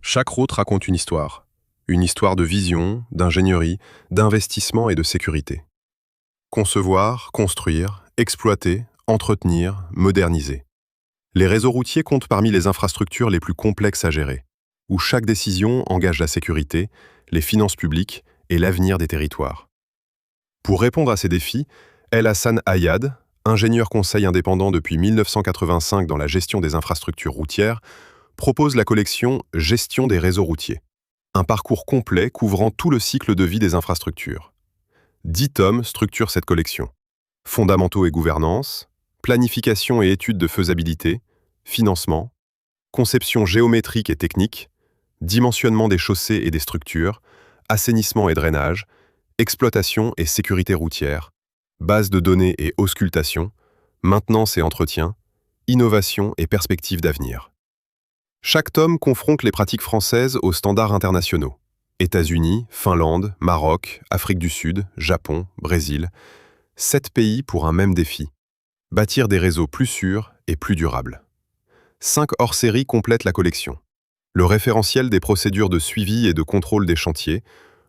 Chaque route raconte une histoire. Une histoire de vision, d'ingénierie, d'investissement et de sécurité. Concevoir, construire, exploiter, entretenir, moderniser. Les réseaux routiers comptent parmi les infrastructures les plus complexes à gérer, où chaque décision engage la sécurité, les finances publiques et l'avenir des territoires. Pour répondre à ces défis, El Hassan Ayad, ingénieur conseil indépendant depuis 1985 dans la gestion des infrastructures routières, propose la collection Gestion des réseaux routiers, un parcours complet couvrant tout le cycle de vie des infrastructures. 10 tomes structurent cette collection. Fondamentaux et gouvernance, planification et études de faisabilité, financement, conception géométrique et technique, dimensionnement des chaussées et des structures, assainissement et drainage, exploitation et sécurité routière, base de données et auscultation, maintenance et entretien, innovation et perspectives d'avenir. Chaque tome confronte les pratiques françaises aux standards internationaux. États-Unis, Finlande, Maroc, Afrique du Sud, Japon, Brésil. 7 pays pour un même défi. Bâtir des réseaux plus sûrs et plus durables. 5 hors-séries complètent la collection. Le référentiel des procédures de suivi et de contrôle des chantiers,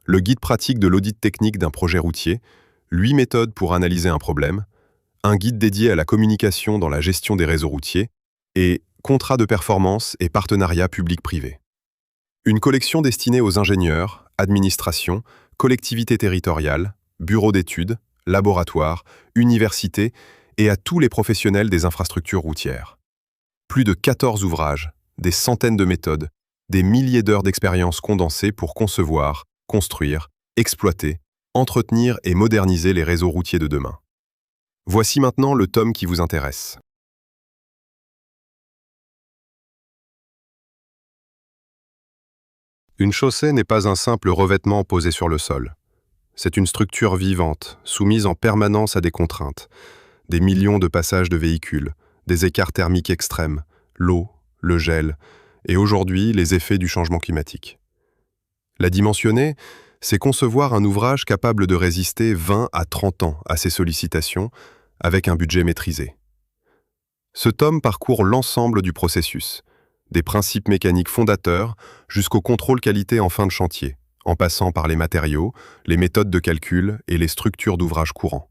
le guide pratique de l'audit technique d'un projet routier, 8 méthodes pour analyser un problème, un guide dédié à la communication dans la gestion des réseaux routiers et contrats de performance et partenariats public-privé. Une collection destinée aux ingénieurs, administrations, collectivités territoriales, bureaux d'études, laboratoires, universités et à tous les professionnels des infrastructures routières. Plus de 14 ouvrages, des centaines de méthodes, des milliers d'heures d'expérience condensées pour concevoir, construire, exploiter, entretenir et moderniser les réseaux routiers de demain. Voici maintenant le tome qui vous intéresse. Une chaussée n'est pas un simple revêtement posé sur le sol. C'est une structure vivante, soumise en permanence à des contraintes, des millions de passages de véhicules, des écarts thermiques extrêmes, l'eau, le gel, et aujourd'hui les effets du changement climatique. La dimensionner, c'est concevoir un ouvrage capable de résister 20 à 30 ans à ces sollicitations, avec un budget maîtrisé. Ce tome parcourt l'ensemble du processus, des principes mécaniques fondateurs jusqu'au contrôle qualité en fin de chantier, en passant par les matériaux, les méthodes de calcul et les structures d'ouvrage courants.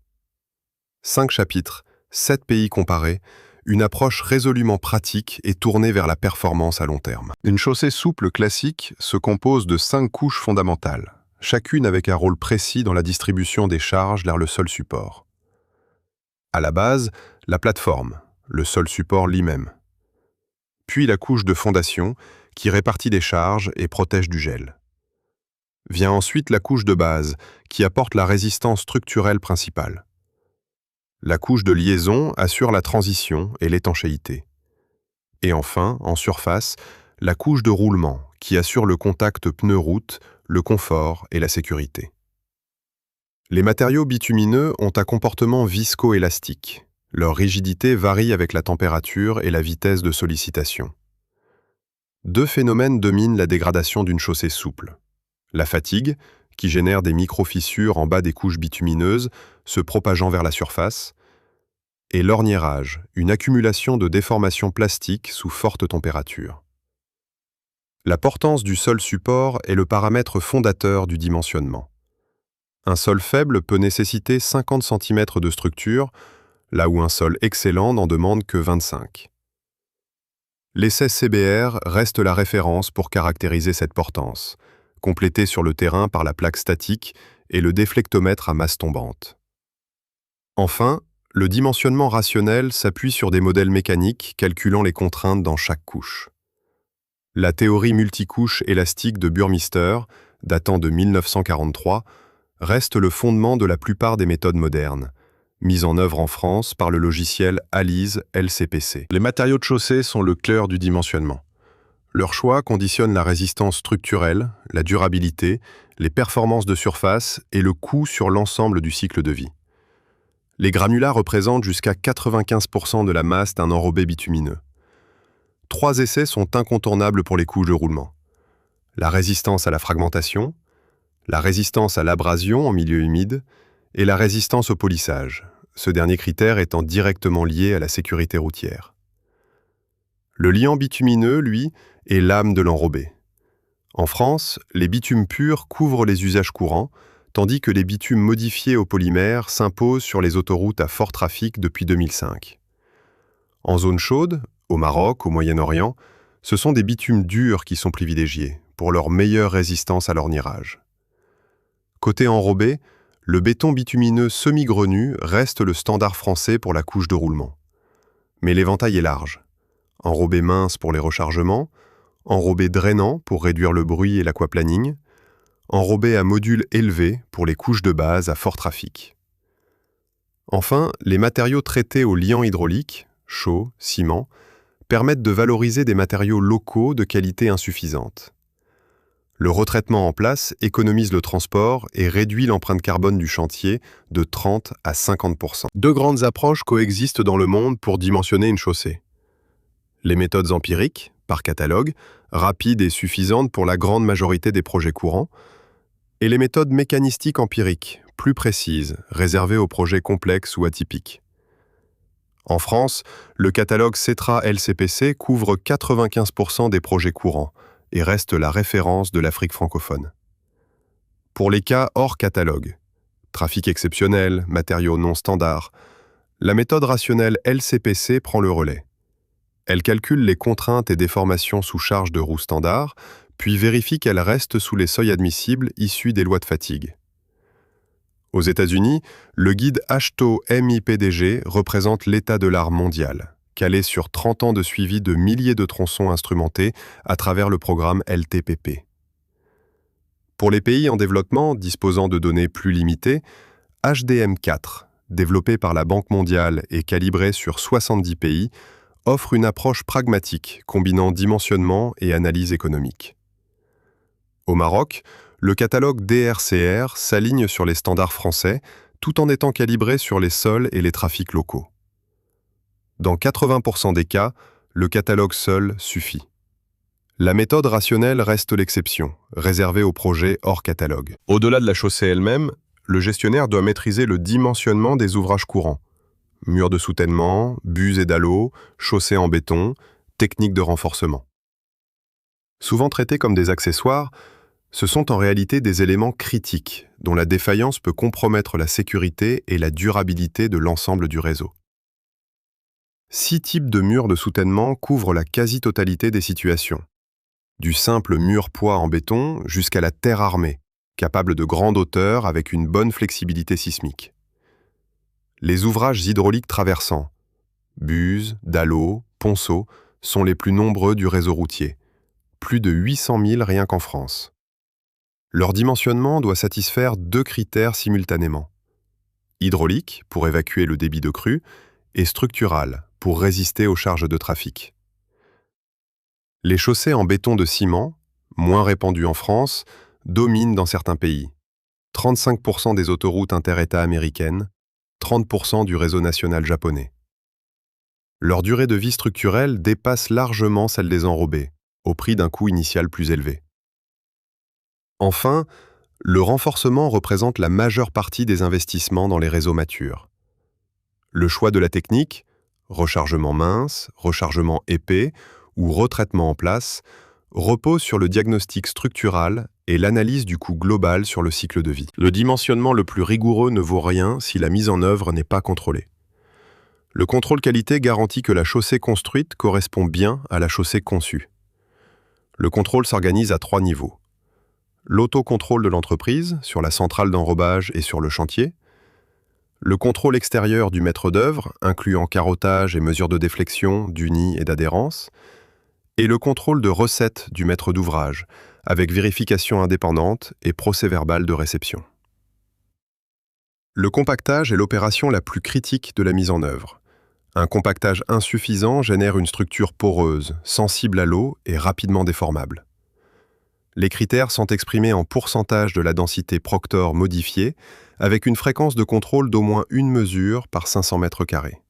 5 chapitres, 7 pays comparés, une approche résolument pratique et tournée vers la performance à long terme. Une chaussée souple classique se compose de 5 couches fondamentales, chacune avec un rôle précis dans la distribution des charges vers le sol support. À la base, la plateforme, le sol support lui-même. Puis la couche de fondation, qui répartit les charges et protège du gel. Vient ensuite la couche de base, qui apporte la résistance structurelle principale. La couche de liaison assure la transition et l'étanchéité. Et enfin, en surface, la couche de roulement, qui assure le contact pneu-route, le confort et la sécurité. Les matériaux bitumineux ont un comportement viscoélastique. Leur rigidité varie avec la température et la vitesse de sollicitation. 2 phénomènes dominent la dégradation d'une chaussée souple. La fatigue, qui génère des micro-fissures en bas des couches bitumineuses, se propageant vers la surface, et l'orniérage, une accumulation de déformations plastiques sous forte température. La portance du sol support est le paramètre fondateur du dimensionnement. Un sol faible peut nécessiter 50 cm de structure, là où un sol excellent n'en demande que 25. L'essai CBR reste la référence pour caractériser cette portance, complétée sur le terrain par la plaque statique et le déflectomètre à masse tombante. Enfin, le dimensionnement rationnel s'appuie sur des modèles mécaniques calculant les contraintes dans chaque couche. La théorie multicouche élastique de Burmister, datant de 1943, reste le fondement de la plupart des méthodes modernes, mise en œuvre en France par le logiciel ALISE LCPC. Les matériaux de chaussée sont le cœur du dimensionnement. Leur choix conditionne la résistance structurelle, la durabilité, les performances de surface et le coût sur l'ensemble du cycle de vie. Les granulats représentent jusqu'à 95% de la masse d'un enrobé bitumineux. 3 essais sont incontournables pour les couches de roulement. La résistance à la fragmentation, la résistance à l'abrasion en milieu humide et la résistance au polissage, ce dernier critère étant directement lié à la sécurité routière. Le liant bitumineux, lui, est l'âme de l'enrobé. En France, les bitumes purs couvrent les usages courants, tandis que les bitumes modifiés au polymère s'imposent sur les autoroutes à fort trafic depuis 2005. En zone chaude, au Maroc, au Moyen-Orient, ce sont des bitumes durs qui sont privilégiés, pour leur meilleure résistance à l'ornirage. Côté enrobé, le béton bitumineux semi-grenu reste le standard français pour la couche de roulement. Mais l'éventail est large. Enrobé mince pour les rechargements, enrobé drainant pour réduire le bruit et l'aquaplaning, enrobé à module élevé pour les couches de base à fort trafic. Enfin, les matériaux traités au liant hydraulique, chaux, ciment, permettent de valoriser des matériaux locaux de qualité insuffisante. Le retraitement en place économise le transport et réduit l'empreinte carbone du chantier de 30 à 50%. Deux grandes approches coexistent dans le monde pour dimensionner une chaussée. Les méthodes empiriques, par catalogue, rapides et suffisantes pour la grande majorité des projets courants, et les méthodes mécanistiques empiriques, plus précises, réservées aux projets complexes ou atypiques. En France, le catalogue CETRA LCPC couvre 95% des projets courants et reste la référence de l'Afrique francophone. Pour les cas hors catalogue, trafic exceptionnel, matériaux non standards, la méthode rationnelle LCPC prend le relais. Elle calcule les contraintes et déformations sous charge de roues standards, puis vérifie qu'elles restent sous les seuils admissibles issus des lois de fatigue. Aux États-Unis, le guide AASHTO MIPDG représente l'état de l'art mondial, calé sur 30 ans de suivi de milliers de tronçons instrumentés à travers le programme LTPP. Pour les pays en développement disposant de données plus limitées, HDM4, développé par la Banque mondiale et calibré sur 70 pays, offre une approche pragmatique combinant dimensionnement et analyse économique. Au Maroc, le catalogue DRCR s'aligne sur les standards français tout en étant calibré sur les sols et les trafics locaux. Dans 80% des cas, le catalogue seul suffit. La méthode rationnelle reste l'exception, réservée aux projets hors catalogue. Au-delà de la chaussée elle-même, le gestionnaire doit maîtriser le dimensionnement des ouvrages courants. Murs de soutènement, buses et dallots, chaussées en béton, techniques de renforcement. Souvent traités comme des accessoires, ce sont en réalité des éléments critiques dont la défaillance peut compromettre la sécurité et la durabilité de l'ensemble du réseau. 6 types de murs de soutènement couvrent la quasi-totalité des situations. Du simple mur-poids en béton jusqu'à la terre armée, capable de grande hauteur avec une bonne flexibilité sismique. Les ouvrages hydrauliques traversants, buses, dallots, ponceaux, sont les plus nombreux du réseau routier. Plus de 800 000 rien qu'en France. Leur dimensionnement doit satisfaire 2 critères simultanément. Hydraulique, pour évacuer le débit de crue, et structural, pour résister aux charges de trafic. Les chaussées en béton de ciment, moins répandues en France, dominent dans certains pays. 35% des autoroutes inter-États américaines, 30% du réseau national japonais. Leur durée de vie structurelle dépasse largement celle des enrobés, au prix d'un coût initial plus élevé. Enfin, le renforcement représente la majeure partie des investissements dans les réseaux matures. Le choix de la technique, rechargement mince, rechargement épais ou retraitement en place, repose sur le diagnostic structural et l'analyse du coût global sur le cycle de vie. Le dimensionnement le plus rigoureux ne vaut rien si la mise en œuvre n'est pas contrôlée. Le contrôle qualité garantit que la chaussée construite correspond bien à la chaussée conçue. Le contrôle s'organise à 3 niveaux. L'autocontrôle de l'entreprise, sur la centrale d'enrobage et sur le chantier. Le contrôle extérieur du maître d'œuvre, incluant carottage et mesures de déflexion, d'unis et d'adhérence. Et le contrôle de recette du maître d'ouvrage, avec vérification indépendante et procès-verbal de réception. Le compactage est l'opération la plus critique de la mise en œuvre. Un compactage insuffisant génère une structure poreuse, sensible à l'eau et rapidement déformable. Les critères sont exprimés en pourcentage de la densité Proctor modifiée, avec une fréquence de contrôle d'au moins une mesure par 500 mètres carrés.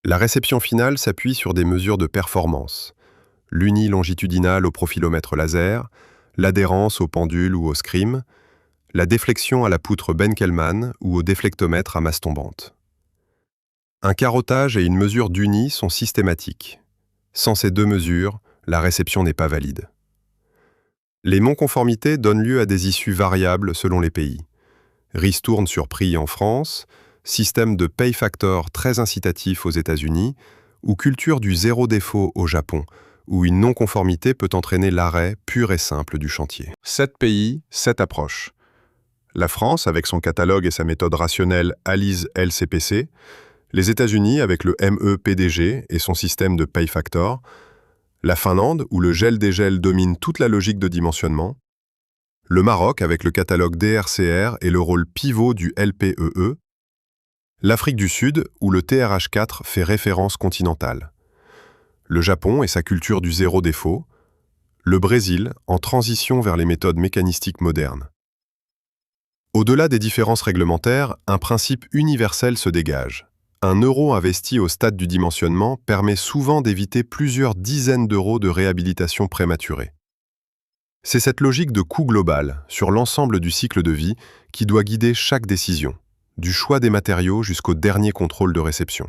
La réception finale s'appuie sur des mesures de performance, l'uni longitudinal au profilomètre laser, l'adhérence au pendule ou au scrim, la déflexion à la poutre Benkelman ou au déflectomètre à masse tombante. Un carottage et une mesure d'uni sont systématiques. Sans ces 2 mesures, la réception n'est pas valide. Les non-conformités donnent lieu à des issues variables selon les pays. Ristourne sur prix en France, système de pay factor très incitatif aux États-Unis, ou culture du zéro défaut au Japon, où une non-conformité peut entraîner l'arrêt pur et simple du chantier. 7 pays, 7 approches. La France, avec son catalogue et sa méthode rationnelle ALISE LCPC, les États-Unis, avec le MEPDG et son système de pay factor, la Finlande, où le gel-dégel domine toute la logique de dimensionnement, le Maroc, avec le catalogue DRCR et le rôle pivot du LPEE, l'Afrique du Sud, où le TRH4 fait référence continentale, le Japon et sa culture du zéro défaut, le Brésil, en transition vers les méthodes mécanistiques modernes. Au-delà des différences réglementaires, un principe universel se dégage. Un euro investi au stade du dimensionnement permet souvent d'éviter plusieurs dizaines d'euros de réhabilitation prématurée. C'est cette logique de coût global, sur l'ensemble du cycle de vie, qui doit guider chaque décision, du choix des matériaux jusqu'au dernier contrôle de réception.